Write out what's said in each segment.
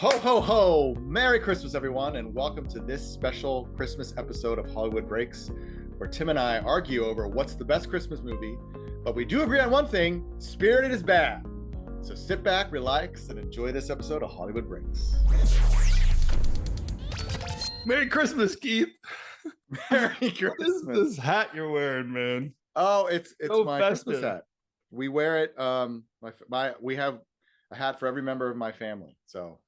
Ho, ho, ho! Merry Christmas, everyone, and welcome to this special Christmas episode of Hollywood Breaks, where Tim and I argue over what's the best Christmas movie, but we do agree on one thing: Spirited is bad. So sit back, relax, and enjoy this episode of Hollywood Breaks. Merry Christmas, Keith. Merry Christmas. What is this hat you're wearing, man? Oh, it's So my festive. Christmas hat. We wear it. We have a hat for every member of my family. So,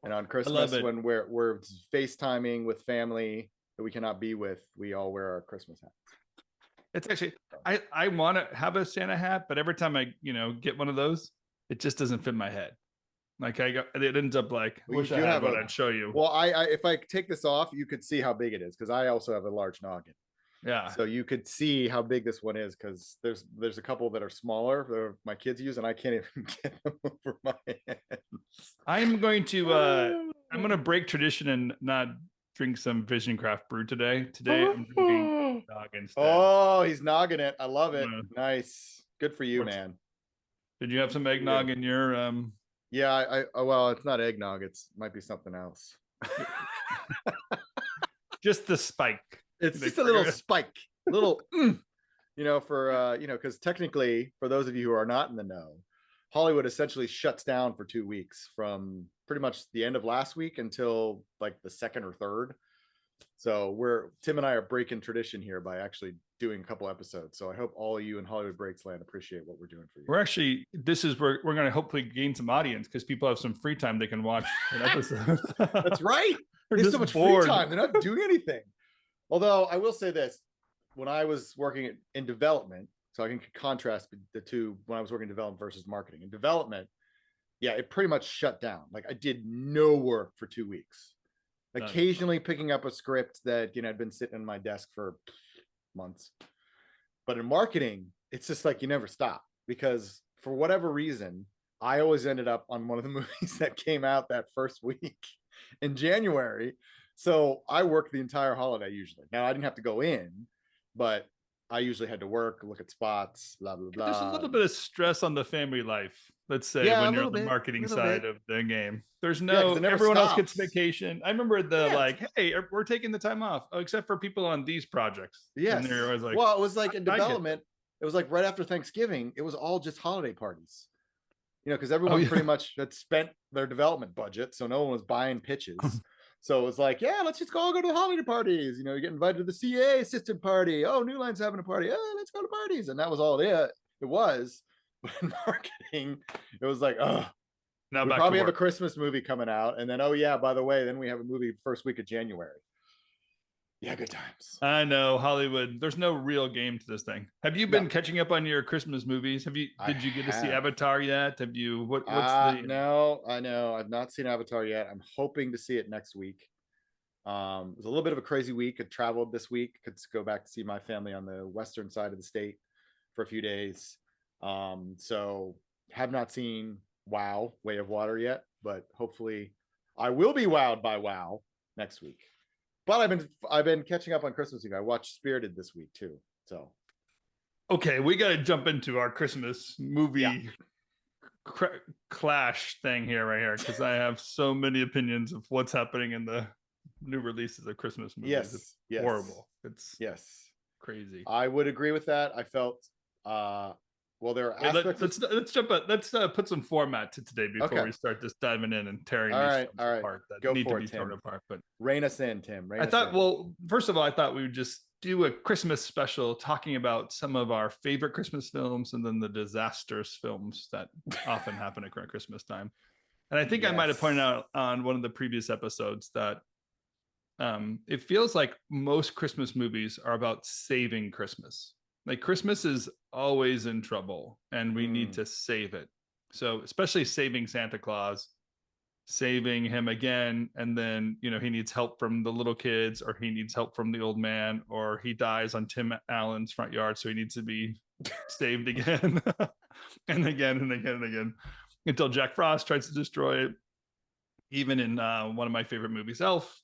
and on Christmas, when we're FaceTiming with family that we cannot be with, we all wear our Christmas hats. It's actually I want to have a Santa hat, but every time I get one of those, it just doesn't fit my head. Like it ends up like Well, wish I had one. I'd show you. Well, I if I take this off, you could see how big it is because I also have a large noggin. Yeah. So you could see how big this one is because there's a couple that are smaller that my kids use, and I can't even get them over my hands. I'm going to break tradition and not drink some Vision Craft brew today. Today I'm drinking noggin instead. Oh, he's noggin it. I love it. Nice. Good for you, man. Did you have some eggnog in your Yeah, well, it's not eggnog. It might be something else. Just the spike. It's just a little spike, little, because technically, for those of you who are not in the know, Hollywood essentially shuts down for 2 weeks from pretty much the end of last week until like the second or third. So Tim and I are breaking tradition here by actually doing a couple episodes. So I hope all of you in Hollywood Breaks land appreciate what we're doing for you. We're going to hopefully gain some audience because people have some free time they can watch an episode. That's right. There's so much bored. free time. They're not doing anything. Although I will say this, when I was working in development, so I can contrast the two when I was working in development versus marketing. In development, yeah, it pretty much shut down. Like I did no work for 2 weeks. Occasionally picking up a script that had been sitting on my desk for months. But in marketing, it's just like you never stop because for whatever reason, I always ended up on one of the movies that came out that first week in January. So I worked the entire holiday usually. Now I didn't have to go in, but I usually had to work, look at spots, blah, blah, blah. There's a little bit of stress on the family life, let's say, when you're on the marketing side of the game. There's everyone else gets vacation. I remember hey, we're taking the time off, except for people on these projects. Yes. And they're always like, well, it was like in development, it was like right after Thanksgiving, it was all just holiday parties. Because everyone pretty much had spent their development budget, so no one was buying pitches. So it was like, yeah, let's just all go to the holiday parties. You get invited to the CA assistant party. Oh, New Line's having a party. Oh, let's go to parties. And that was all it was. But in marketing, it was like, oh, we probably have a Christmas movie coming out. And then, oh, yeah, by the way, then we have a movie first week of January. Yeah, good times. I know, Hollywood. There's no real game to this thing. Have you been catching up on your Christmas movies? Did you get to see Avatar yet? Have you? No, I know. I've not seen Avatar yet. I'm hoping to see it next week. It was a little bit of a crazy week. I traveled this week. Could go back to see my family on the western side of the state for a few days. So have not seen WoW, Way of Water yet, but hopefully I will be wowed by WoW next week. But I've been catching up on Christmas Eve. I watched Spirited this week too. So, okay, we got to jump into our Christmas movie clash thing right here because I have so many opinions of what's happening in the new releases of Christmas movies. Yes, it's horrible. It's crazy. I would agree with that. I felt there are aspects. Let's put some format to today before we start just diving in and tearing these apart that Go need for to be it, torn apart. But rein us in, Tim. First of all, I thought we would just do a Christmas special talking about some of our favorite Christmas films and then the disastrous films that often happen at Christmas time. And I think I might have pointed out on one of the previous episodes that it feels like most Christmas movies are about saving Christmas. Like Christmas is always in trouble and we need to save it. So especially saving Santa Claus, saving him again. And then, he needs help from the little kids or he needs help from the old man or he dies on Tim Allen's front yard. So he needs to be saved again and again and again and again until Jack Frost tries to destroy it. Even in one of my favorite movies, Elf,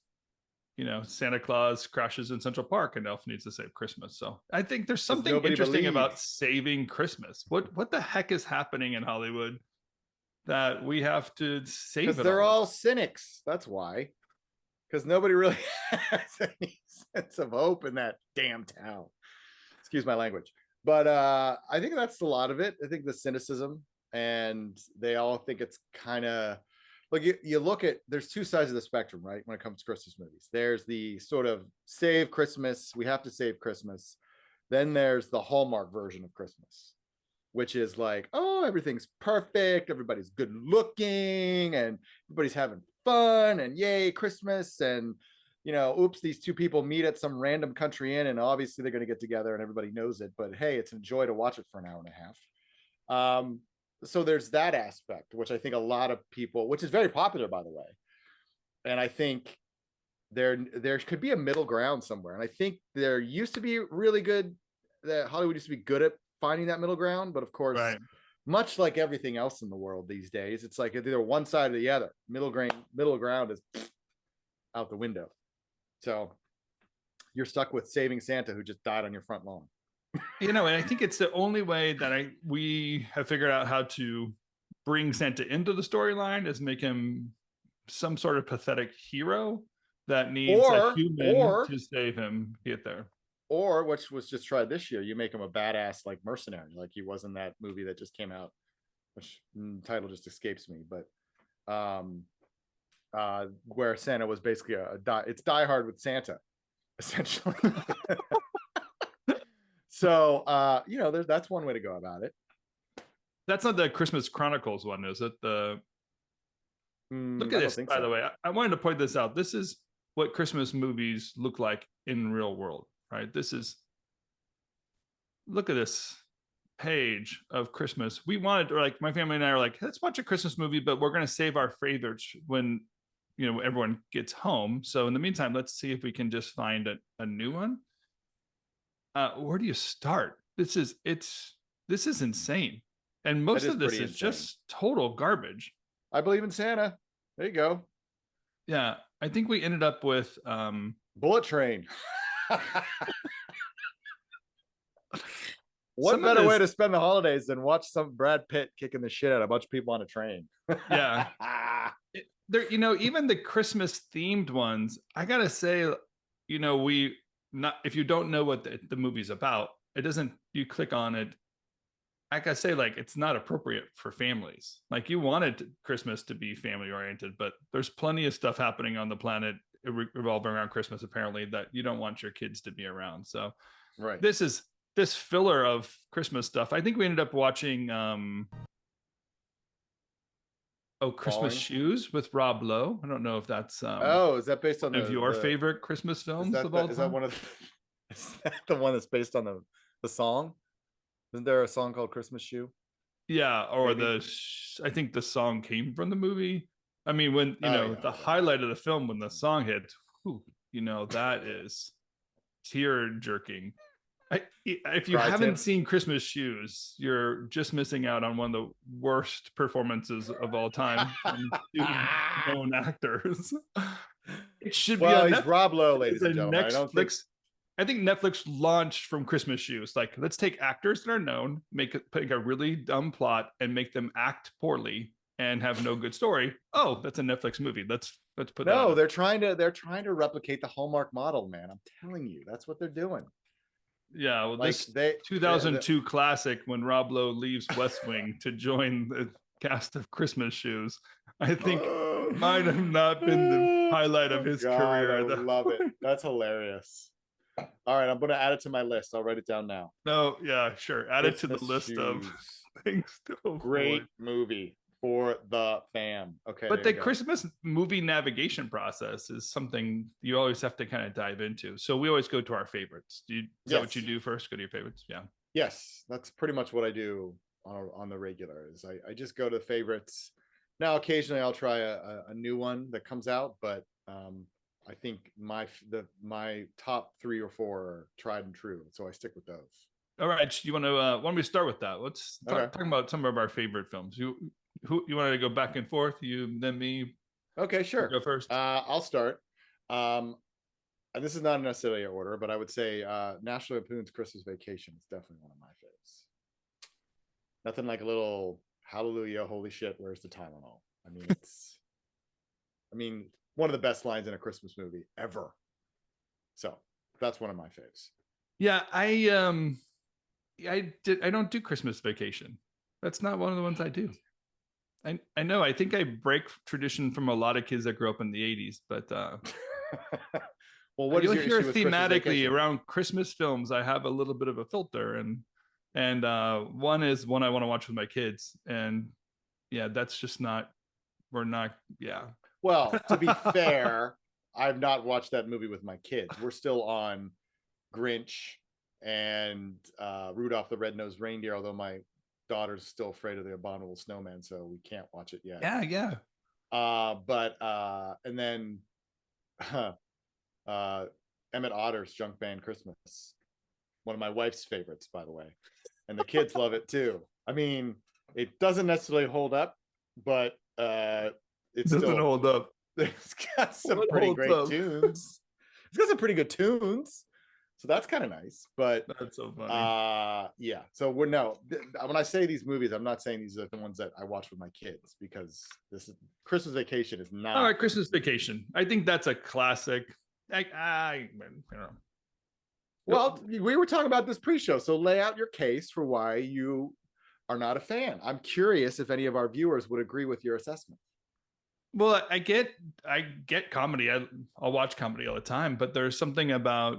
Santa Claus crashes in Central Park and Elf needs to save Christmas. So I think there's something interesting about saving Christmas. What the heck is happening in Hollywood that we have to save Because it they're all. all cynics. That's why. Because nobody really has any sense of hope in that damn town. Excuse my language. But I think that's a lot of it. I think the cynicism, and they all think it's kind of like you look at, there's two sides of the spectrum, right? When it comes to Christmas movies, there's the sort of save Christmas, we have to save Christmas. Then there's the Hallmark version of Christmas, which is like, oh, everything's perfect, everybody's good looking, and everybody's having fun, and yay, Christmas. And oops, these two people meet at some random country inn, and obviously they're going to get together, and everybody knows it. But hey, it's a joy to watch it for an hour and a half. So there's that aspect, which I think a lot of people, which is very popular, by the way. And I think there could be a middle ground somewhere. And I think there used to be really good, that Hollywood used to be good at finding that middle ground. But of course, Right. much like everything else in the world these days, it's like either one side or the other. Middle ground is out the window. So you're stuck with saving Santa, who just died on your front lawn. And I think it's the only way that we have figured out how to bring Santa into the storyline, is make him some sort of pathetic hero that needs a human to save him get there. Or, which was just tried this year, you make him a badass like mercenary, like he was in that movie that just came out, which title just escapes me, but where Santa was basically it's Die Hard with Santa, essentially. So that's one way to go about it. That's not the Christmas Chronicles one, is it? Look at this, by the way. I wanted to point this out. This is what Christmas movies look like in real world, right? Look at this page of Christmas. We wanted to, like, my family and I are like, let's watch a Christmas movie, but we're going to save our favorites when everyone gets home. So in the meantime, let's see if we can just find a new one. Where do you start? This is insane, and most of this is just total garbage. I Believe in Santa. There you go. Yeah, I think we ended up with Bullet Train. What better way to spend the holidays than watch some Brad Pitt kicking the shit out of a bunch of people on a train? Yeah. There, even the Christmas themed ones, I gotta say, if you don't know what the movie's about, you click on it, I gotta say, like, it's not appropriate for families. Like, you wanted Christmas to be family oriented, but there's plenty of stuff happening on the planet revolving around Christmas, apparently, that you don't want your kids to be around. So right, this filler of Christmas stuff. I think we ended up watching Christmas Shoes with Rob Lowe. I don't know if that's is that based on your favorite Christmas films of all time? Is that the one that's based on the song? Isn't there a song called Christmas Shoe? Yeah, or I think the song came from the movie. I mean, when the highlight of the film, when the song hit, that is tear jerking. If you haven't seen Christmas Shoes, you're just missing out on one of the worst performances of all time from two known actors. It should be on Netflix. Rob Lowe, ladies and gentlemen. I think Netflix launched from Christmas Shoes. Like, let's take actors that are known, make a really dumb plot, and make them act poorly and have no good story. Oh, that's a Netflix movie. Let's put that. No, they're trying to replicate the Hallmark model, man. I'm telling you, that's what they're doing. Yeah, well, like this 2002 classic, when Rob Lowe leaves West Wing to join the cast of Christmas Shoes, I think might have not been the highlight of his career. I love it. That's hilarious. All right, I'm going to add it to my list. I'll write it down now. No, yeah, sure. Add it to the list of things to avoid. Great movie for the fam. Okay. But the Christmas movie navigation process is something you always have to kind of dive into. So we always go to our favorites. Is that what you do first? Go to your favorites? Yeah. Yes, that's pretty much what I do on the regular. Is I just go to favorites. Now, occasionally I'll try a new one that comes out, but I think my top 3 or 4 are tried and true, so I stick with those. All right, you want to? Why don't we start with that? Let's talk about some of our favorite films. You wanted to go back and forth? You, then me? Okay, sure. Go first. I'll start. And this is not necessarily an order, but I would say National Lampoon's Christmas Vacation is definitely one of my favorites. Nothing like a little hallelujah, holy shit, where's the Tylenol? I mean, it's, I mean, one of the best lines in a Christmas movie ever. So that's one of my faves. Yeah, I don't do Christmas Vacation. That's not one of the ones I do. I know. I think I break tradition from a lot of kids that grew up in the 80s, but Well, what is you'll your hear issue with Christmas thematically Vacation? around Christmas films. I have a little bit of a filter, and one is one I want to watch with my kids, and yeah, that's just not. We're not. Yeah. Well, to be fair, I've not watched that movie with my kids. We're still on Grinch and Rudolph the Red-Nosed Reindeer, although my daughter's still afraid of the abominable snowman, so we can't watch it yet. Yeah. And then Emmett Otter's Junk Band Christmas, one of my wife's favorites, by the way, and the kids love it too. I mean, it doesn't necessarily hold up, but it doesn't still hold up. It's got some pretty great tunes. It's got some pretty good tunes, so that's kind of nice. But that's so funny. Yeah. So when I say these movies, I'm not saying these are the ones that I watch with my kids, because this is Christmas Vacation is not. All right, Christmas Vacation. I think that's a classic. I don't know. Well, we were talking about this pre-show, so lay out your case for why you are not a fan. I'm curious if any of our viewers would agree with your assessment. Well, I get comedy. I'll watch comedy all the time, but there's something about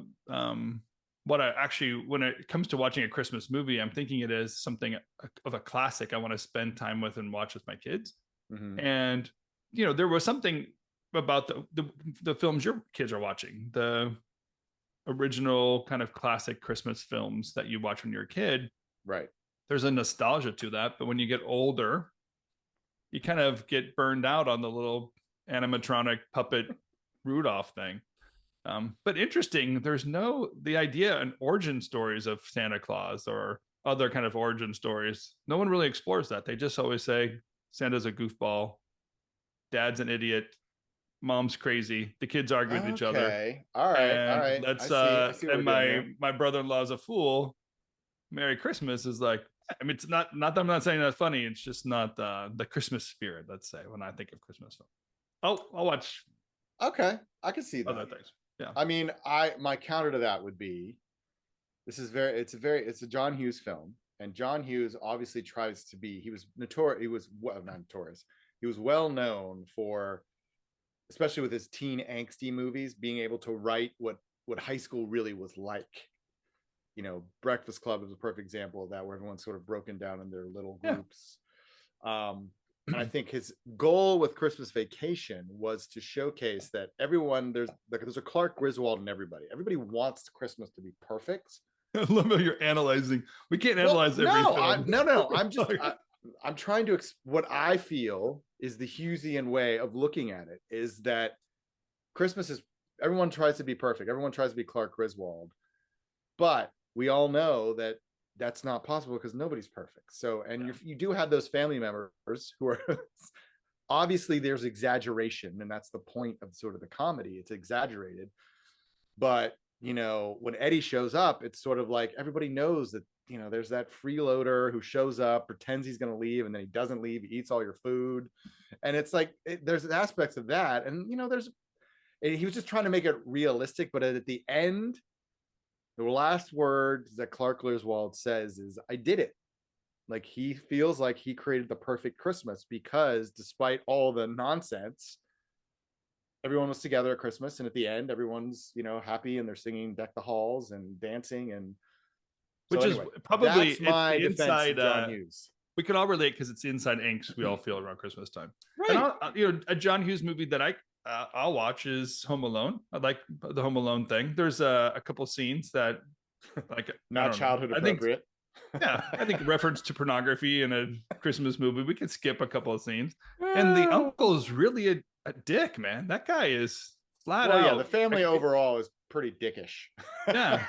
what I actually, when it comes to watching a Christmas movie, I'm thinking it is something of a classic I want to spend time with and watch with my kids. Mm-hmm. And there was something about the films your kids are watching, the original kind of classic Christmas films that you watch when you're a kid. Right. There's a nostalgia to that, but when you get older, you kind of get burned out on the little animatronic puppet Rudolph thing. But interesting, there's the idea and origin stories of Santa Claus or other kind of origin stories. No one really explores that. They just always say Santa's a goofball, dad's an idiot, mom's crazy, the kids argue with each other. Okay. All right. Let's I see and my brother-in-law's a fool. Merry Christmas is like, I mean, it's not that I'm not saying that's funny. It's just not the Christmas spirit, let's say, when I think of Christmas film. I'll watch. Okay. I can see that. Other things. Yeah. I mean, my counter to that would be, it's a John Hughes film, and John Hughes obviously tries to be, he was not notorious. He was well known for, especially with his teen angsty movies, being able to write what high school really was like. Breakfast Club is a perfect example of that, where everyone's sort of broken down in their little groups. Yeah. And I think his goal with Christmas Vacation was to showcase that everyone, there's a Clark Griswold in everybody. Everybody wants Christmas to be perfect. I love how you're analyzing. We can't analyze every film. No. I'm trying to, what I feel is the Hughesian way of looking at it is that Christmas is, everyone tries to be perfect. Everyone tries to be Clark Griswold. But we all know that that's not possible because nobody's perfect. So, and you do have those family members who are obviously, there's exaggeration, and that's the point of sort of the comedy. It's exaggerated. But, when Eddie shows up, it's sort of like everybody knows that, there's that freeloader who shows up, pretends he's going to leave, and then he doesn't leave. He eats all your food. And it's like, there's aspects of that. And, he was just trying to make it realistic. But at the end, the last words that Clark Griswold says is, I did it. Like, he feels like he created the perfect Christmas because despite all the nonsense, everyone was together at Christmas. And at the end, everyone's, happy, and they're singing Deck the Halls and dancing. And which so is probably that's my inside John Hughes. We can all relate because it's the inside angst we all feel around Christmas time. Right. And a John Hughes movie that I'll watch is Home Alone. I like the Home Alone thing. There's a couple scenes that, like, not childhood appropriate. I think reference to pornography in a Christmas movie. We could skip a couple of scenes. And the uncle is really a dick, man. That guy is flat out. Yeah, the family overall is pretty dickish. Yeah.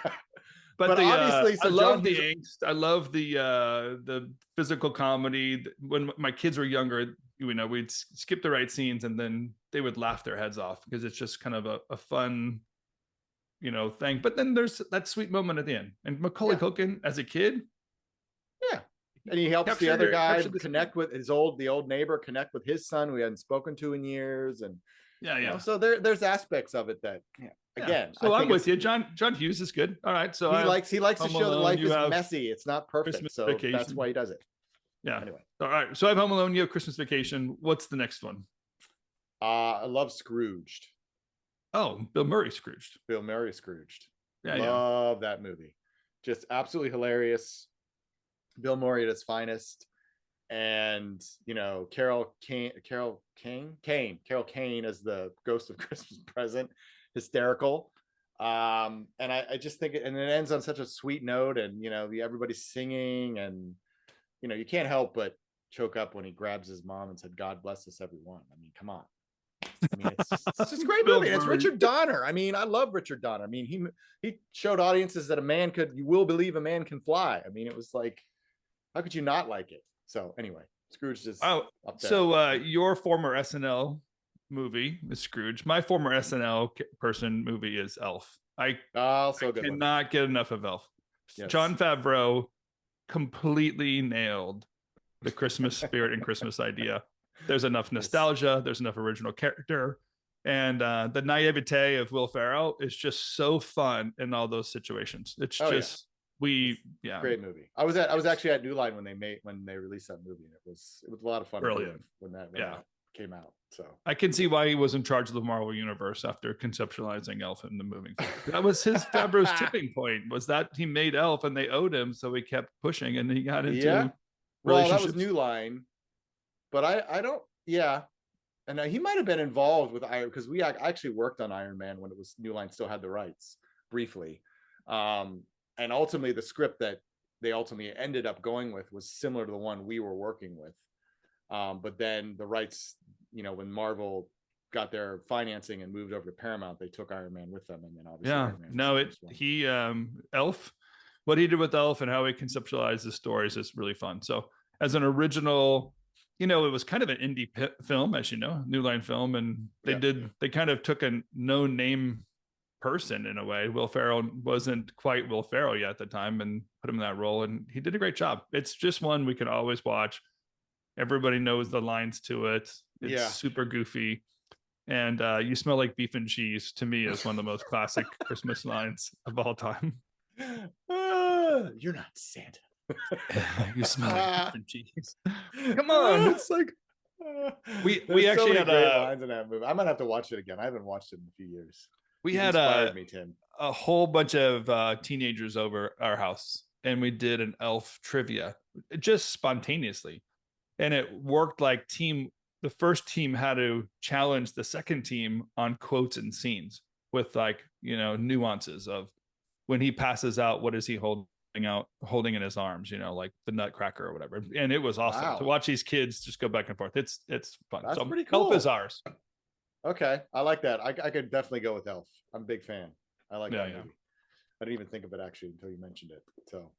But obviously, I love the angst. I love the physical comedy. When my kids were younger, we'd skip the right scenes and then they would laugh their heads off because it's just kind of a fun, thing. But then there's that sweet moment at the end. And Macaulay Culkin as a kid, And he helps the Capture other your- guy capture the connect with the old neighbor, connect with his son who he hadn't spoken to in years. And Yeah. so there's aspects of it that, again, So I I'm think with you. John Hughes is good. All right. So he likes to Home show that Alone, life you is have messy. It's not perfect. Christmas So that's Vacation. why he does it. Yeah. Anyway. All right. So I have Home Alone, you have Christmas Vacation. What's the next one? I love Scrooged. Oh, Bill Murray Scrooged. Bill Murray Scrooged. Yeah. Love that movie. Just absolutely hilarious. Bill Murray at his finest. And Carol Kane as the Ghost of Christmas Present, hysterical. And I just think and it ends on such a sweet note, and everybody's singing, and you can't help but choke up when he grabs his mom and said, "God bless us, everyone." I mean, come on. I mean, it's just a great movie. It's Richard Donner. I mean, I love Richard Donner. I mean, he showed audiences that you will believe a man can fly. I mean, it was like, how could you not like it? So anyway, Scrooge is up there. So your former SNL movie is Scrooge. My former SNL person movie is Elf. I cannot get enough of Elf. Yes. Jon Favreau completely nailed the Christmas spirit and Christmas idea. There's enough nostalgia. There's enough original character. And the naivete of Will Ferrell is just so fun in all those situations. It's great movie. I was actually at New Line when they released that movie, and it was a lot of fun. Brilliant. when that came out. So I can see why he was in charge of the Marvel Universe after conceptualizing Elf in the movie. That was his Favreau's tipping point, was that he made Elf and they owed him, so he kept pushing, and he got into well, that was New Line, but I don't and he might have been involved with Iron, because we actually worked on Iron Man when it was New Line still had the rights briefly. And ultimately the script that they ultimately ended up going with was similar to the one we were working with. But then the rights, when Marvel got their financing and moved over to Paramount, they took Iron Man with them. And then obviously, Elf, what he did with Elf and how he conceptualized the stories is really fun. So as an original, it was kind of an indie film, as New Line film. And they kind of took a no name person in a way. Will Ferrell wasn't quite Will Ferrell yet at the time, and put him in that role, and he did a great job. It's just one we can always watch. Everybody knows the lines to it. It's super goofy, and you smell like beef and cheese, to me, is one of the most classic Christmas lines of all time. You're not Santa. You smell like beef and cheese. Come on, it's like we actually had great lines in that movie. I might have to watch it again. I haven't watched it in a few years. We had a whole bunch of teenagers over our house, and we did an Elf trivia just spontaneously. And it worked like the first team had to challenge the second team on quotes and scenes with nuances of when he passes out, what is he holding in his arms, like the Nutcracker or whatever. And it was awesome to watch these kids just go back and forth. It's fun. That's pretty cool. Elf is ours. Okay, I like that. I could definitely go with Elf. I'm a big fan. I like that movie. I didn't even think of it actually until you mentioned it. So,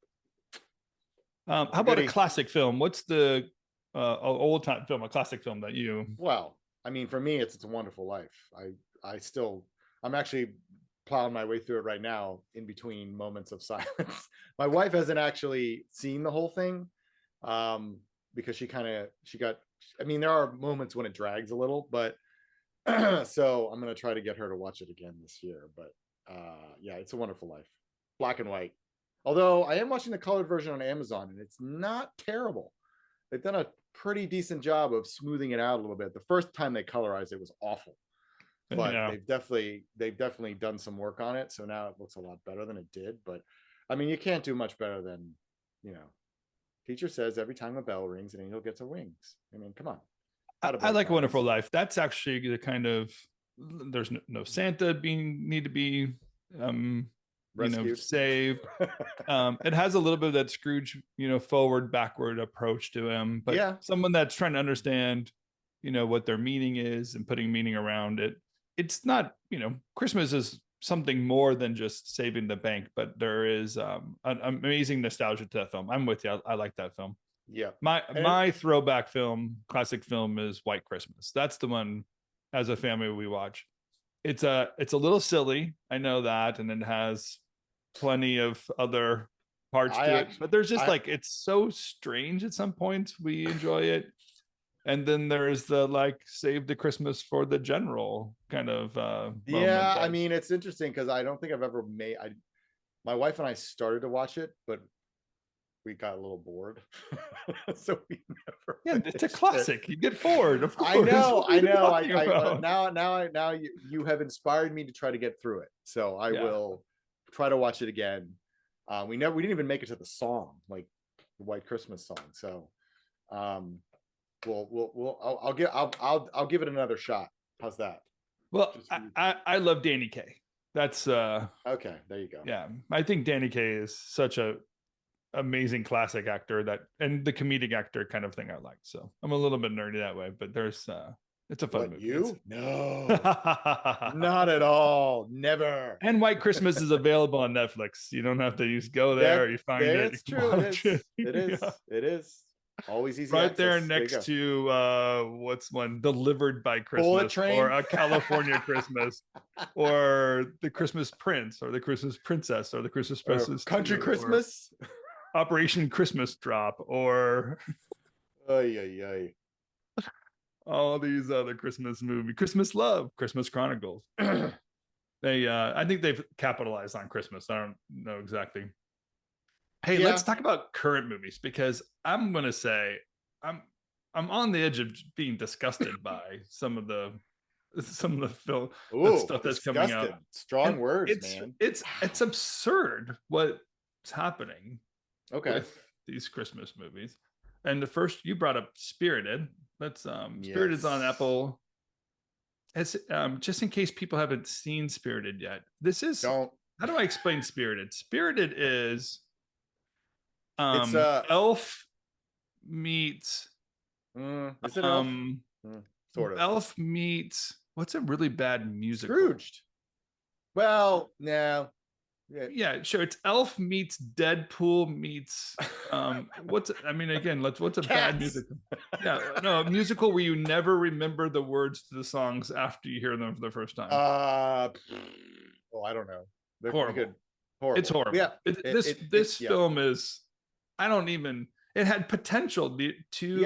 how about a classic film? What's the old time film, a classic film that you? Well, I mean, for me, it's a Wonderful Life. I'm actually plowing my way through it right now in between moments of silence. My wife hasn't actually seen the whole thing, because she got. I mean, there are moments when it drags a little, but. So I'm going to try to get her to watch it again this year, but it's a Wonderful Life, black and white. Although I am watching the colored version on Amazon, and it's not terrible. They've done a pretty decent job of smoothing it out a little bit. The first time they colorized it was awful, but they've definitely done some work on it. So now it looks a lot better than it did. But I mean, you can't do much better than, teacher says every time a bell rings, an angel gets her wings. I mean, come on. I like Wonderful Life. That's actually the kind of, there's no Santa need to be saved. It has a little bit of that Scrooge, forward backward approach to him, but someone that's trying to understand, what their meaning is and putting meaning around it. It's not, Christmas is something more than just saving the bank, but there is an amazing nostalgia to that film. I'm with you. I like that film. Yeah. My throwback film, classic film, is White Christmas. That's the one as a family we watch. It's a little silly, I know that, and it has plenty of other parts I to it, actually, but there's just I like it's so strange at some points we enjoy it. And then there's the like save the Christmas for the general kind of moment. yeah, I mean, it's interesting because I don't think I've ever made. My wife and I started to watch it, but we got a little bored, so we never yeah, it's a finished it. classic. You get bored, of course. I know, What are you talking I about? now you have inspired me to try to get through it. So I Yeah. will try to watch it again. We didn't even make it to the song, like the White Christmas song. So, um, I'll give it another shot. How's that? Well, Just for you. I love Danny Kaye. That's Okay, there you go. yeah. I think Danny Kaye is such a amazing classic actor that and the comedic actor kind of thing I like. So I'm a little bit nerdy that way, but there's it's a fun What movie. you? No, not at all. Never. And White Christmas is available on Netflix. You don't have to just go there. You find it. It's You can true. It watch is. it. It is. Yeah. It is. Always easy Right access. there There you next go. to what's one Delivered by Bullet Christmas Train? or A California Christmas or The Christmas Prince or The Christmas Princess or The Christmas Princess Country 2, or Christmas. Operation Christmas Drop or Ay, ay, ay. all these other Christmas movies, Christmas Love, Christmas Chronicles. They I think they've capitalized on Christmas. I don't know exactly. Hey, Yeah. let's talk about current movies because I'm gonna say I'm on the edge of being disgusted by some of the film the Ooh, stuff that's coming out. disgusted. Strong And words, it's man. it's absurd what's happening Okay. with these Christmas movies. And the first you brought up Spirited. That's Spirited's on Yes. Apple. As just in case people haven't seen Spirited yet, this is Don't. how do I explain Spirited? Spirited is It's Elf meets is it Elf? Sort of. Elf meets what's a really bad musical? Scrooged. Well, no. Yeah, sure. It's Elf meets Deadpool meets what's I mean again, what's a bad musical? Yeah, no, a musical where you never remember the words to the songs after you hear them for the first time. Oh, I don't know. Horrible. Horrible. It's horrible. Yeah. This film is I don't even it had potential. The two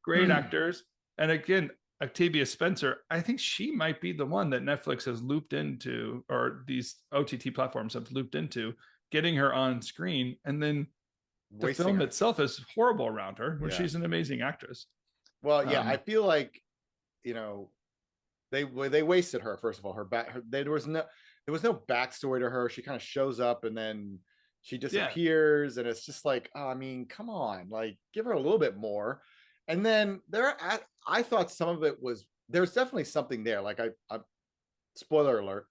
great actors. And again, Octavia Spencer, I think she might be the one that Netflix has looped into, or these OTT platforms have looped into, getting her on screen. And then the film itself is horrible around her, where she's an amazing actress. Well, yeah, I feel like, you know, they wasted her. First of all, there was no backstory to her. She kind of shows up and then she disappears, and it's just like, oh, I mean, come on, like give her a little bit more. And then I thought some of it was there's definitely something there. Like I spoiler alert,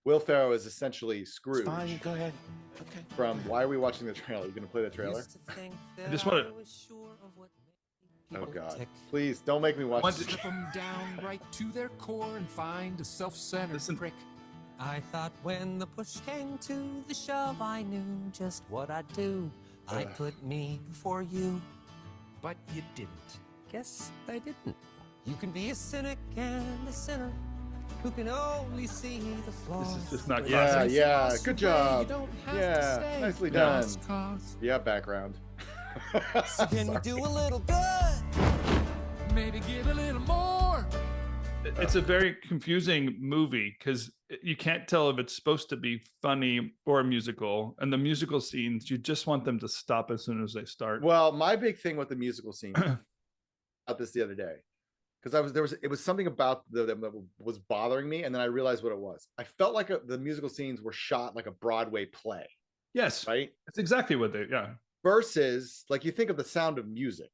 Will Ferrell is essentially Scrooge. Fine, go ahead. Okay. From Why Are We Watching the Trailer? You gonna play the trailer? I just want to. Oh God! Please don't make me watch. Want to strip them down right to their core and find a self-centered prick. I thought when the push came to the shove, I knew just what I'd do. I put me before you. But you didn't. Guess I didn't. You can be a cynic and a sinner who can only see the flaws. This is just not classic. Yeah, Away, good job. Yeah, nicely done. Yeah, background. So can you do a little good? Maybe give a little more. It's a very confusing movie because you can't tell if it's supposed to be funny or a musical. And the musical scenes, you just want them to stop as soon as they start. Well, my big thing with the musical scene about this the other day, because it was something about them that was bothering me, and then I realized what it was. I felt like the musical scenes were shot like a Broadway play. Yes, right. That's exactly what they Versus, like, you think of The Sound of Music,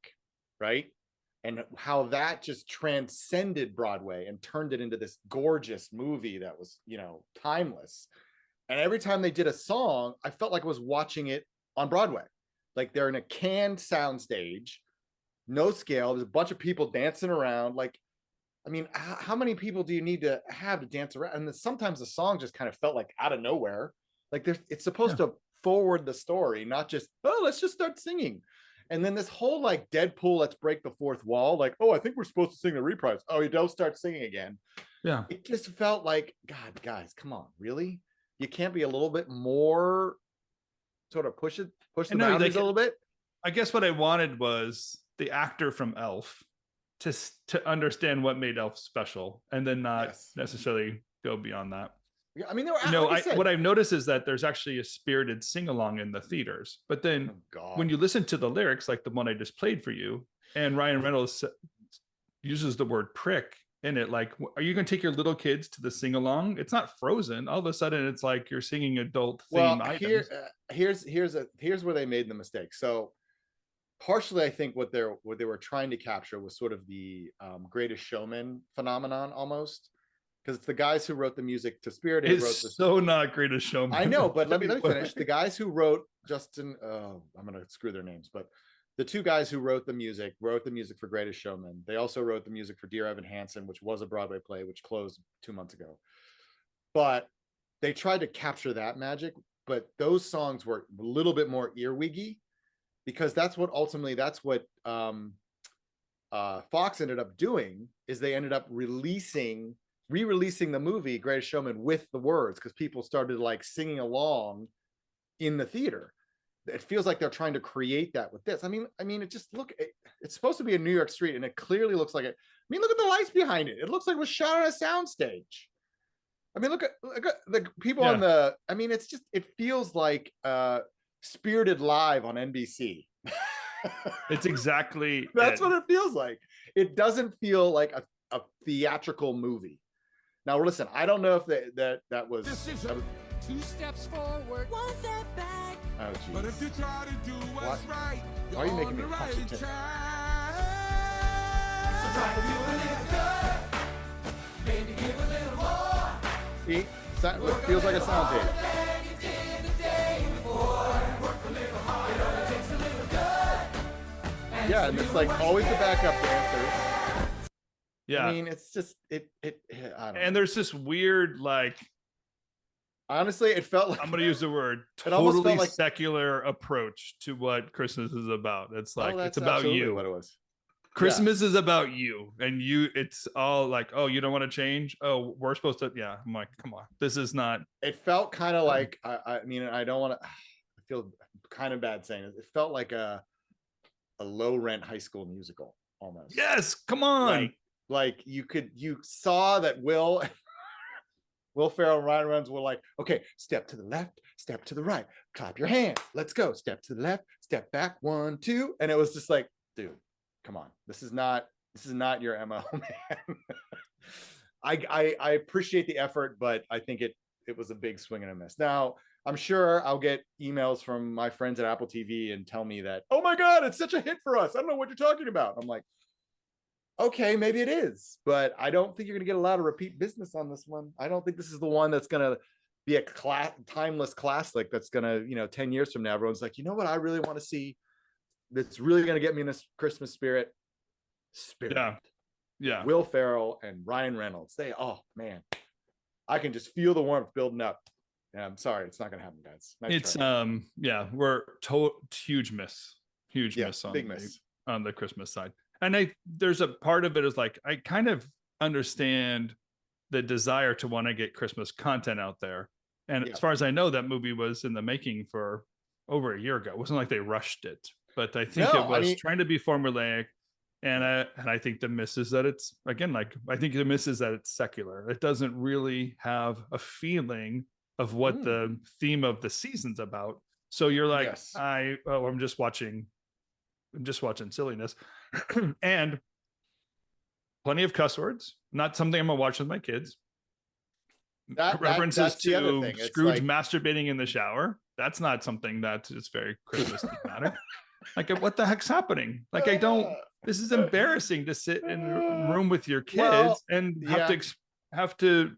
right? And how that just transcended Broadway and turned it into this gorgeous movie that was, you know, timeless. And every time they did a song, I felt like I was watching it on Broadway. Like they're in a canned soundstage, no scale. There's a bunch of people dancing around. Like, I mean, how many people do you need to have to dance around? And then sometimes the song just kind of felt like out of nowhere. Like it's supposed to forward the story, not just, oh, let's just start singing. And then this whole like Deadpool, let's break the fourth wall. Like, oh, I think we're supposed to sing the reprise. Oh, you don't start singing again. Yeah. It just felt like, God, guys, come on, really? You can't be a little bit more sort of push the I know, boundaries like, a little bit. I guess what I wanted was the actor from Elf to understand what made Elf special, and then not Yes. necessarily go beyond that. Yeah, I mean, there were, You know, like I said, what I've noticed is that there's actually a spirited sing along in the theaters, but then oh God. when you listen to the lyrics, like the one I just played for you, and Ryan Reynolds uses the word prick in it, like, are you going to take your little kids to the sing along? It's not Frozen. All of a sudden, it's like you're singing adult theme items. Here's where they made the mistake. So partially, I think what they were trying to capture was sort of the Greatest Showman phenomenon, almost, because it's the guys who wrote the music to Spirited. It's so not Greatest Showman. I know, but let me finish. The guys who wrote Justin, I'm gonna screw their names, but the two guys who wrote the music for Greatest Showman. They also wrote the music for Dear Evan Hansen, which was a Broadway play, which closed 2 months ago. But they tried to capture that magic, but those songs were a little bit more earwiggy, because that's what Fox ended up doing, is they ended up re-releasing the movie Greatest Showman with the words, because people started like singing along in the theater. It feels like they're trying to create that with this. I mean, it's supposed to be a New York street, and it clearly looks like it. I mean, look at the lights behind it. It looks like it was shot on a soundstage. I mean, look at the people on the. I mean, it feels like Spirited Live on NBC. It's exactly that's what it feels like. It doesn't feel like a theatrical movie. Now listen, I don't know if that was 2 steps forward, 1 step back. Oh, But if you try to do what's right, why are you making me on the punch right it? track. So try to do a little good, maybe give a little more. See, it feels like a sound tape. Yeah, and it's like always the backup dancers. Yeah, I mean, it's just I don't know. and there's this weird, like, honestly, it felt like, I'm going to use the word, it almost totally felt like secular approach to what Christmas is about. It's like, that's it's about absolutely you. what it was. Christmas is about you, and it's all like, oh, you don't want to change? Oh, we're supposed to. Yeah, I'm like, come on, this is not. It felt kind of like, I mean, I don't want to. I feel kind of bad saying it. It felt like a low rent High School Musical almost. Yes, come on. Like you saw that Will Ferrell and Ryan Reynolds were like, okay, step to the left, step to the right, clap your hands, let's go, step to the left, step back, 1, 2, and it was just like, dude, come on, this is not your MO, man. I appreciate the effort, but I think it was a big swing and a miss. Now, I'm sure I'll get emails from my friends at Apple TV and tell me that, oh my God, it's such a hit for us. I don't know what you're talking about. I'm like, okay, maybe it is, but I don't think you're going to get a lot of repeat business on this one. I don't think this is the one that's going to be a timeless classic that's going to, 10 years from now, everyone's like, you know what I really want to see that's really going to get me in this Christmas spirit? Yeah. Will Ferrell and Ryan Reynolds. Oh, man. I can just feel the warmth building up. Yeah, I'm sorry. It's not going to happen, guys. It's, we're huge miss big miss on the Christmas side. And there's a part of it is like, I kind of understand the desire to want to get Christmas content out there. And as far as I know, that movie was in the making for over a year ago. It wasn't like they rushed it, but I think it was trying to be formulaic. And I think the miss is that it's, again, like, I think the miss is that it's secular. It doesn't really have a feeling of what the theme of the season's about. So you're like, I'm just watching silliness. And plenty of cuss words, not something I'm gonna watch with my kids. References to Scrooge masturbating in the shower. That's not something that is very Christmas thematic. Like, what the heck's happening? Like, this is embarrassing to sit in a room with your kids and have to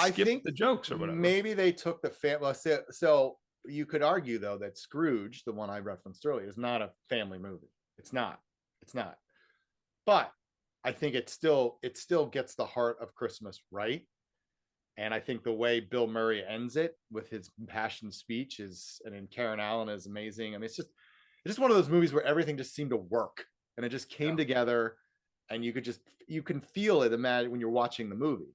skip the jokes or whatever. Maybe they took the family. So you could argue, though, that Scrooge, the one I referenced earlier, is not a family movie. It's not. But I think it still gets the heart of Christmas right. And I think the way Bill Murray ends it with his impassioned speech and Karen Allen is amazing. I mean, it's just one of those movies where everything just seemed to work and it just came together, and you can feel it. Imagine when you're watching the movie.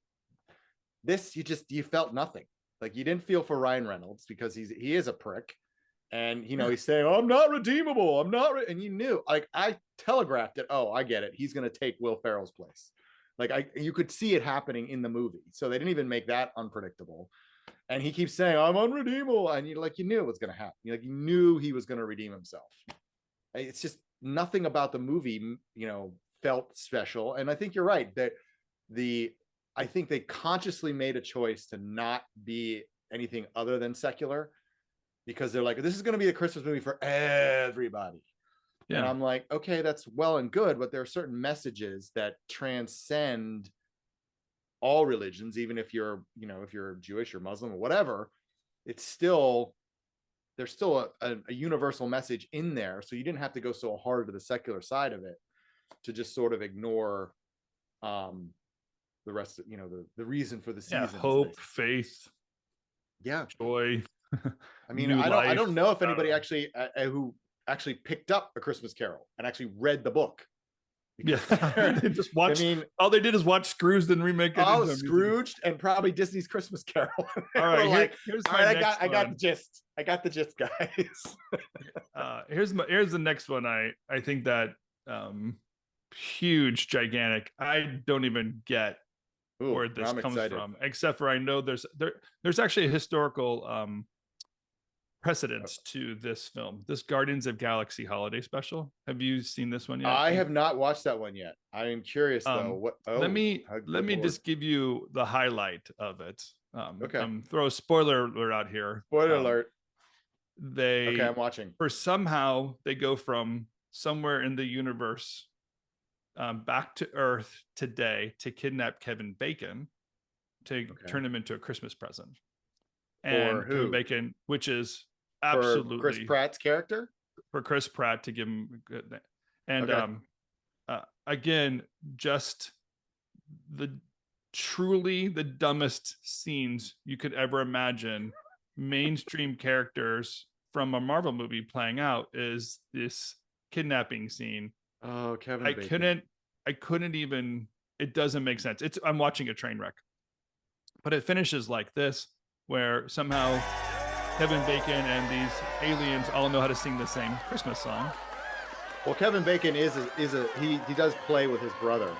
This, you felt nothing. Like, you didn't feel for Ryan Reynolds because he is a prick, And he's saying, "Oh, I'm not redeemable. I'm not," and you knew, like, I telegraphed it. Oh, I get it. He's going to take Will Ferrell's place. Like, you could see it happening in the movie, so they didn't even make that unpredictable. And he keeps saying, "I'm unredeemable," and you knew it was going to happen. You knew he was going to redeem himself. It's just nothing about the movie, felt special. And I think you're right that I think they consciously made a choice to not be anything other than secular, because they're like, this is going to be a Christmas movie for everybody. Yeah. And I'm like, okay, that's well and good, but there are certain messages that transcend all religions, even if you're, if you're Jewish or Muslim or whatever, there's still a universal message in there. So you didn't have to go so hard to the secular side of it to just sort of ignore the rest of, the reason for the season. Yeah, hope, faith, joy. I mean, I don't know if anybody actually who actually picked up A Christmas Carol and actually read the book. Yeah, they just watched. I mean, all they did is watch Scrooged and remake it. Oh, Scrooged and probably Disney's Christmas Carol. All right, here's my next one. I got the gist. I got the gist, guys. Here's the next one. I think that huge, gigantic. I don't even get where this comes from, except for I know there's actually a historical precedence to this film, this Guardians of Galaxy holiday special. Have you seen this one yet? I have not watched that one yet. I am curious though. Let me just give you the highlight of it. Okay. Throw a spoiler alert out here. Spoiler alert. Okay, I'm watching. Somehow they go from somewhere in the universe back to Earth today to kidnap Kevin Bacon to turn him into a Christmas present. And Kevin Bacon, which is absolutely for Chris Pratt's character, for Chris Pratt to give him and again, just truly the dumbest scenes you could ever imagine. Mainstream characters from a Marvel movie playing out is this kidnapping scene. Oh, Kevin Bacon. I couldn't even. It doesn't make sense. I'm watching a train wreck, but it finishes like this, where somehow Kevin Bacon and these aliens all know how to sing the same Christmas song. Well, Kevin Bacon he does play with his brother.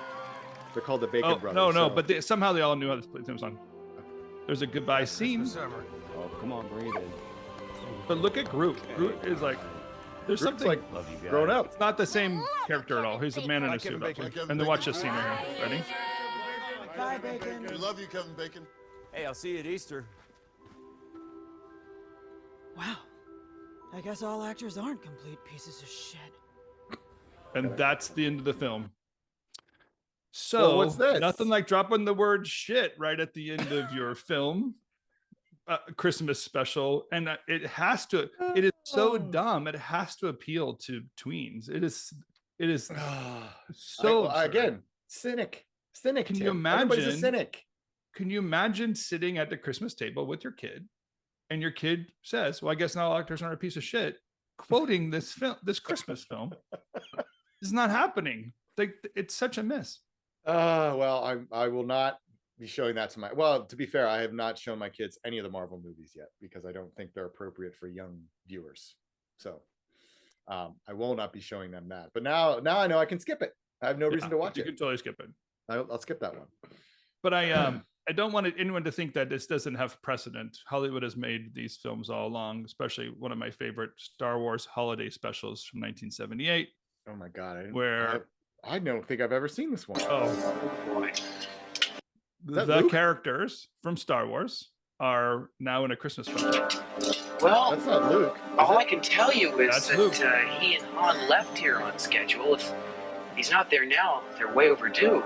They're called the Bacon Brothers. No, but somehow they all knew how to play the same song. There's a goodbye scene. Oh, come on, bring it in. But look at Groot. Groot is like, there's Groot's something like grown up. It's not the same character at all. He's a man in a suit. And then watch this scene right here. Ready? Bye, Bacon. We love you, Kevin Bacon. Hey, I'll see you at Easter. Wow. I guess all actors aren't complete pieces of shit. And that's the end of the film. So what's this? Nothing like dropping the word shit right at the end of your film. Christmas special, and it is so dumb. It has to appeal to tweens. It is so again, cynic. Can you imagine? Everybody's a cynic. Can you imagine sitting at the Christmas table with your kid, and your kid says, "Well, I guess not all actors aren't a piece of shit," quoting this Christmas film? It's not happening. It's such a miss. Well, I will not be showing that to be fair, I have not shown my kids any of the Marvel movies yet because I don't think they're appropriate for young viewers. So I will not be showing them that. But now I know I can skip it. I have no reason to watch it. You can totally skip it. I'll skip that one. But I don't want anyone to think that this doesn't have precedent. Hollywood has made these films all along, especially one of my favorite Star Wars holiday specials from 1978. Oh my God. I don't think I've ever seen this one. Oh boy. The characters from Star Wars are now in a Christmas special. Well, that's not Luke. All I can tell you is that he and Han left here on schedule. If he's not there now, they're way overdue.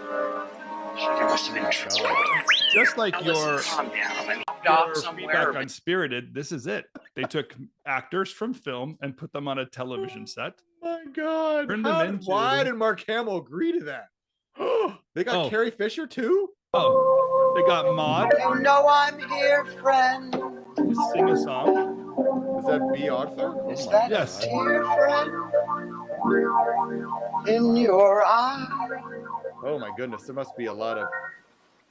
There must have been trouble. Just like your feedback on Spirited, this is it. They took actors from film and put them on a television set. Oh my God. Why did Mark Hamill agree to that? They got Carrie Fisher too? Oh, they got Maude. You know I'm here, friend. To sing a song. Is that B. Arthur? Is that yes. Dear friend in your eye? Oh my goodness, there must be a lot of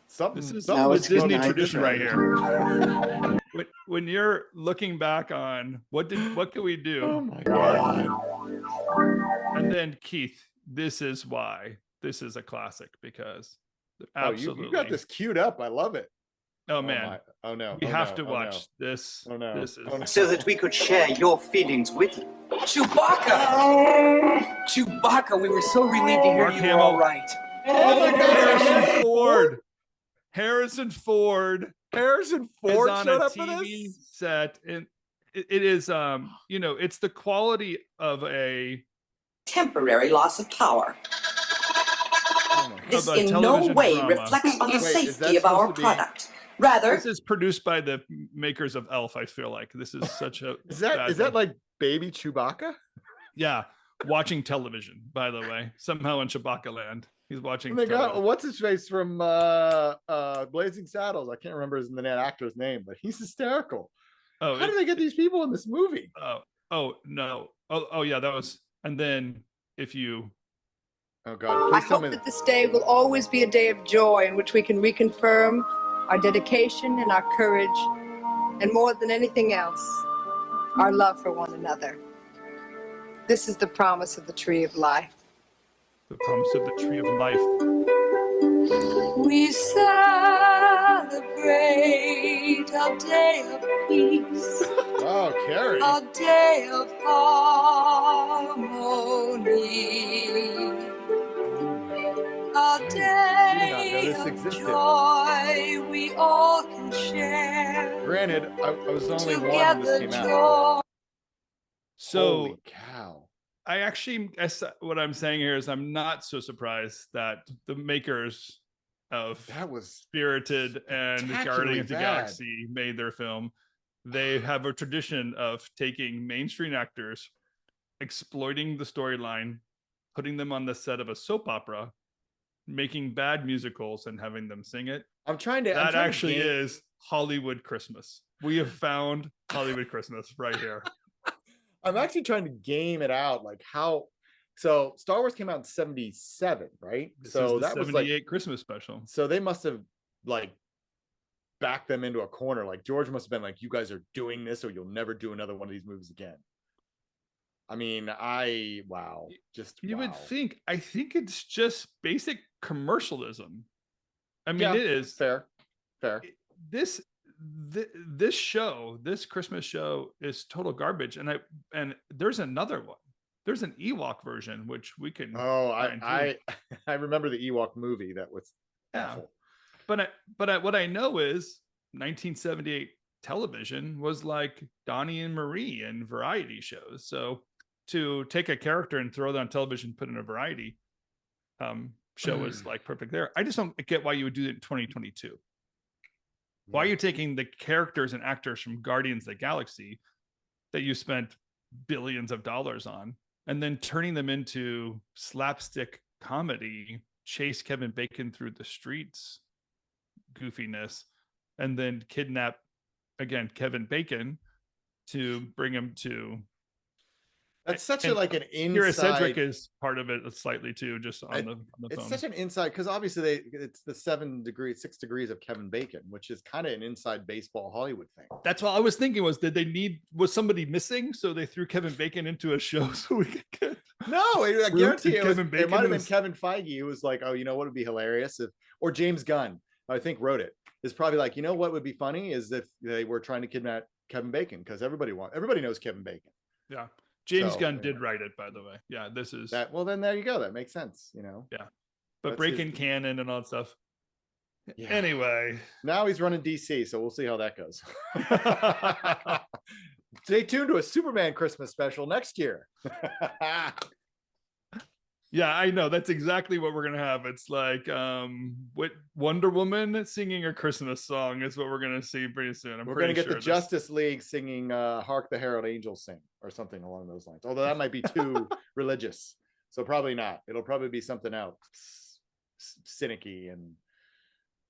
Something, This is something No, a was it's Disney smoking tradition this right here. When you're looking back on what can we do? Oh my god. And then Keith, this is why this is a classic, because Oh, absolutely. you got this queued up. I love it. Oh man, my. Oh no. we oh, have no. to oh, watch no. this. Oh no. This is Oh, no. So that we could share your feelings with you. Chewbacca! Chewbacca, we were so relieved to hear Mark you were Hamill. all right. Oh my god. Harrison Ford. Harrison Ford Harrison is Ford on showed a up for TV this. set, and it is it's the quality of a Temporary loss of power. Oh my This a in no television way drama. reflects on the Wait, is that safety of our supposed to be- product. Rather, This is produced by the makers of Elf. I feel like this is such a Is that bad is that thing. like baby Chewbacca? Yeah, watching television, by the way, somehow in Chewbacca land. He's watching Oh my god, television. what's his face from Blazing Saddles? I can't remember the actor's name, but he's hysterical. Oh, How do they get these people in this movie? oh no. Oh yeah, that was. And then if you Oh god, I please tell hope me that this day will always be a day of joy in which we can reconfirm our dedication and our courage, and more than anything else, our love for one another. This is the promise of the Tree of Life. the promise of the Tree of Life. We celebrate a day of peace, Oh, Carrie. a day of harmony. A day this of existed. joy we all can share. Granted, I was only one when Together this came out. joy. So Holy cow. I actually guess what I'm saying here is I'm not so surprised that the makers of That was Spirited and spectacularly Guardians of the bad. Galaxy made their film. They have a tradition of taking mainstream actors, exploiting the storyline, putting them on the set of a soap opera, making bad musicals and having them sing it. I'm trying to. That actually is Hollywood Christmas. We have found Hollywood Christmas right here. I'm actually trying to game it out, like how. So Star Wars came out in '77, right? This So is the that was 78 like. Christmas special. So they must have like backed them into a corner. Like George must have been like, "You guys are doing this, or you'll never do another one of these movies again." I mean, wow, just You wow. would think. I think it's just basic commercialism. I mean, Yeah, it is fair. this show, this Christmas show, is total garbage. And there's another one. There's an Ewok version which we can. Oh, find too. I remember the Ewok movie that was awful. But what I know is 1978 television was like Donnie and Marie and variety shows. So to take a character and throw that on television, put in a variety show is like perfect there. I just don't get why you would do it in 2022. Why are you taking the characters and actors from Guardians of the Galaxy that you spent billions of dollars on and then turning them into slapstick comedy, chase Kevin Bacon through the streets goofiness, and then kidnap again Kevin Bacon to bring him to. That's such and a like an Kira Cedric inside. is part of it slightly too, just on the It's phone. such an inside because obviously it's the 6 degrees of Kevin Bacon, which is kind of an inside baseball Hollywood thing. That's what I was thinking. Was somebody missing, so they threw Kevin Bacon into a show so we could get. No, I guarantee it Kevin Bacon might have been was- Kevin Feige who was like, oh, you know what would be hilarious if, or James Gunn, I think wrote it, is probably like, you know what would be funny is if they were trying to kidnap Kevin Bacon because everybody knows Kevin Bacon. Yeah, James So, Gunn yeah. did write it, by the way. Yeah, this is That. Well, then there you go. That makes sense. Yeah, but That's breaking his- canon and all that stuff. Yeah. Anyway, Now he's running DC, so we'll see how that goes. Stay tuned to a Superman Christmas special next year. yeah, I know that's exactly what we're gonna have. It's like what Wonder Woman singing a Christmas song is what we're gonna see pretty soon. We're going to get the Justice League singing "Hark the Herald Angels Sing" or something along those lines. Although that might be too religious, so probably not. It'll probably be something else, cynicky and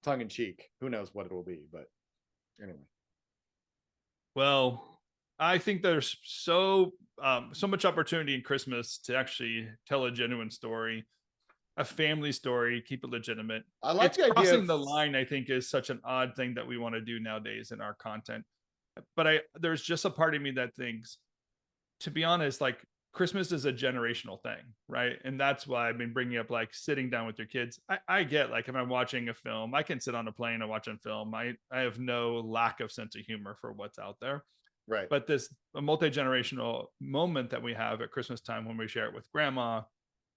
tongue in cheek. Who knows what it will be? But anyway, Well, I think there's so much opportunity in Christmas to actually tell a genuine story. a family story, keep it legitimate. I like It's the idea crossing of the line, I think, is such an odd thing that we want to do nowadays in our content. But there's just a part of me that thinks, to be honest, like Christmas is a generational thing, right? And that's why I've been bringing up like sitting down with your kids. I get like if I'm watching a film, I can sit on a plane and watch a film. I have no lack of sense of humor for what's out there. Right. But this a multi-generational moment that we have at Christmas time when we share it with grandma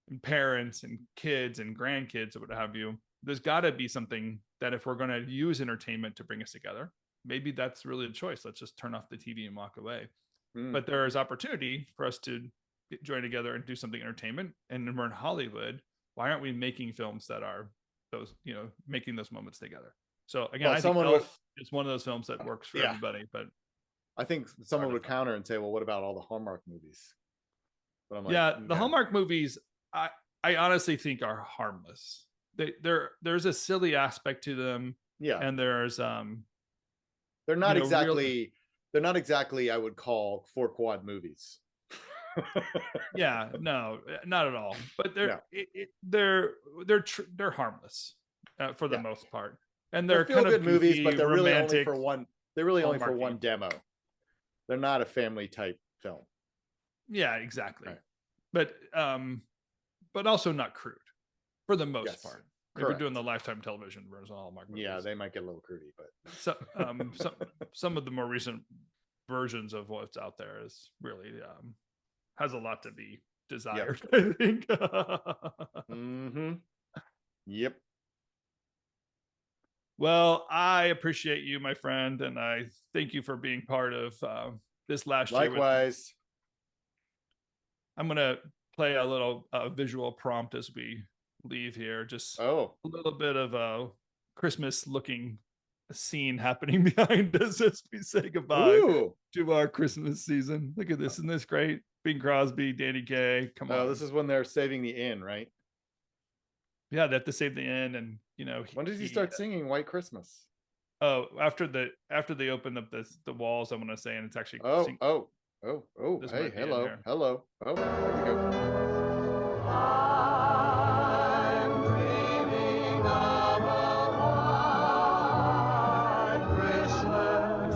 and parents and kids and grandkids or what have you, there's got to be something that if we're going to use entertainment to bring us together, maybe that's really the choice. Let's just turn off the TV and walk away. But there is opportunity for us to join together and do something entertainment. And we're in Hollywood. Why aren't we making films that are those, making those moments together? So again, I think Elf is one of those films that works for everybody. But I think someone would counter and say, well, what about all the Hallmark movies? But I'm like, the Hallmark movies, I honestly think are harmless. There's a silly aspect to them. Yeah. And there's they're not exactly I would call 4-quad movies. Yeah, no, not at all. But they're harmless for the most part. And they're kind of good movies, but they're really only romantic for one. They're really only for Hallmark one demo. They're not a family type film. Yeah, exactly. Right. But also not crude for the most part. If Correct. you're doing the Lifetime television version of Hallmark movies. Yeah, they might get a little crudy, but some of the more recent versions of what's out there is really has a lot to be desired. I think. Yep. Well, I appreciate you, my friend, and I thank you for being part of this last year. Likewise. I'm gonna play a little visual prompt as we leave here. Just a little bit of a Christmas looking scene happening behind us as we say goodbye to our Christmas season. Look at this. Isn't this great? Bing Crosby, Danny Kaye. Come on. This is when they're saving the inn, right? Yeah, they have to save the inn. And when does he start singing White Christmas? Oh, after they open up the walls, I'm gonna say, and it's actually hey, hello. Oh, there we go.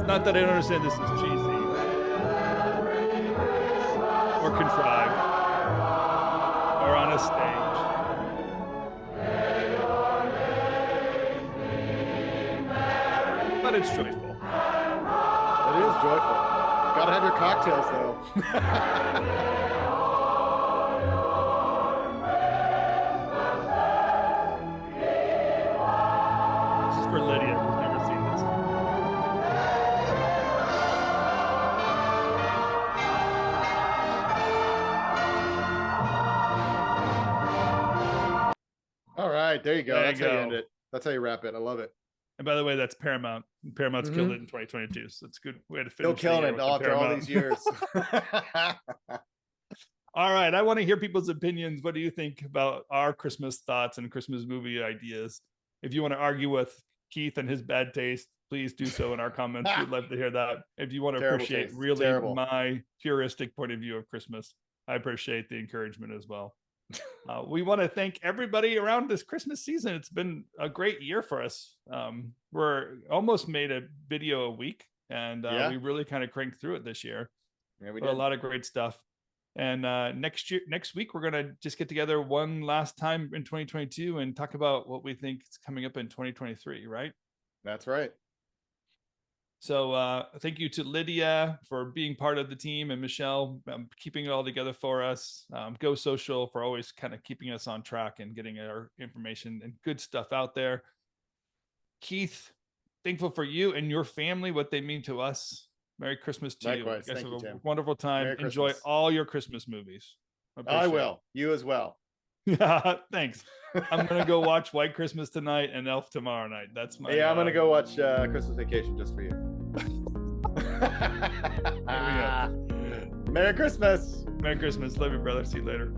Not that I don't understand this is cheesy or contrived or on a stage. But it's joyful. It is joyful. Gotta have your cocktails though. This is for Lydia, who's never seen this. All right, there you go. There That's you how you go. end it. That's how you wrap it. I love it. And by the way, that's Paramount. Paramount's killed it in 2022, so it's a good way to finish. Still killing it after all these years. All right, I want to hear people's opinions. What do you think about our Christmas thoughts and Christmas movie ideas? If you want to argue with Keith and his bad taste, please do so in our comments. We'd love to hear that. If you want to appreciate my heuristic point of view of Christmas, I appreciate the encouragement as well. We want to thank everybody around this Christmas season. It's been a great year for us. We're almost made a video a week, and we really kind of cranked through it this year. Yeah, we did. A lot of great stuff. And next week, we're going to just get together one last time in 2022 and talk about what we think is coming up in 2023, right? That's right. So thank you to Lydia for being part of the team, and Michelle keeping it all together for us. Go Social for always kind of keeping us on track and getting our information and good stuff out there. Keith, thankful for you and your family, what they mean to us. Merry Christmas to you. Likewise. Thank you, Tim. Wonderful time. Enjoy all your Christmas movies. I will. You as well. Yeah, thanks. I'm gonna go watch White Christmas tonight and Elf tomorrow night. That's my. Yeah, I'm gonna go watch Christmas Vacation just for you. Merry Christmas. Merry Christmas. Love you, brother. See you later.